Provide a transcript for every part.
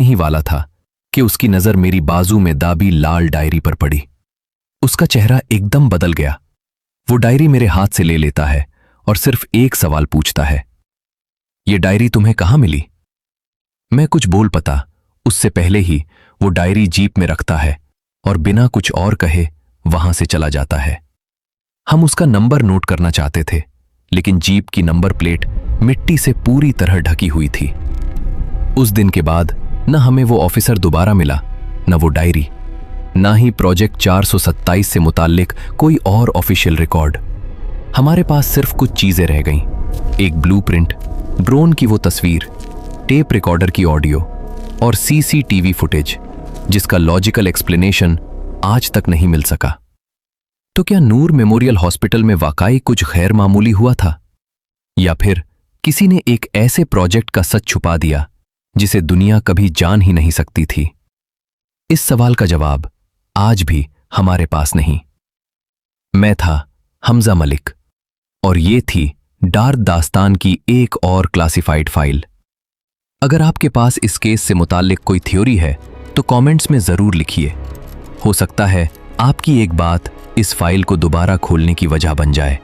ही वाला था कि उसकी नजर मेरी बाजू में दाबी लाल डायरी पर पड़ी। उसका चेहरा एकदम बदल गया। वो डायरी मेरे हाथ से ले लेता है और सिर्फ एक सवाल पूछता है, ये डायरी तुम्हें कहाँ मिली? मैं कुछ बोल पता उससे पहले ही वो डायरी जीप में रखता है और बिना कुछ और कहे वहां से चला जाता है। हम उसका नंबर नोट करना चाहते थे, लेकिन जीप की नंबर प्लेट मिट्टी से पूरी तरह ढकी हुई थी। उस दिन के बाद न हमें वो ऑफिसर दोबारा मिला, न वो डायरी, ना ही प्रोजेक्ट 427 से मुताल्लिक कोई और ऑफिशियल रिकॉर्ड। हमारे पास सिर्फ कुछ चीजें रह गईं, एक ब्लूप्रिंट, ड्रोन की वो तस्वीर, टेप रिकॉर्डर की ऑडियो और सीसीटीवी फुटेज, जिसका लॉजिकल एक्सप्लेनेशन आज तक नहीं मिल सका। तो क्या नूर मेमोरियल हॉस्पिटल में वाकई कुछ गैर मामूली हुआ था, या फिर किसी ने एक ऐसे प्रोजेक्ट का सच छुपा दिया जिसे दुनिया कभी जान ही नहीं सकती थी? इस सवाल का जवाब आज भी हमारे पास नहीं। मैं था हमजा मलिक और ये थी डार्क दास्तान की एक और क्लासिफाइड फाइल। अगर आपके पास इस केस से मुताल्लिक कोई थ्योरी है तो कमेंट्स में जरूर लिखिए। हो सकता है आपकी एक बात इस फाइल को दोबारा खोलने की वजह बन जाए।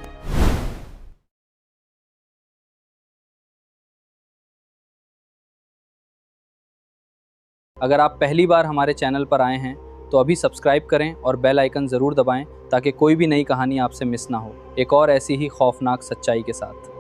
अगर आप पहली बार हमारे चैनल पर आए हैं तो अभी सब्सक्राइब करें और बेल आइकन ज़रूर दबाएं ताकि कोई भी नई कहानी आपसे मिस ना हो, एक और ऐसी ही खौफनाक सच्चाई के साथ।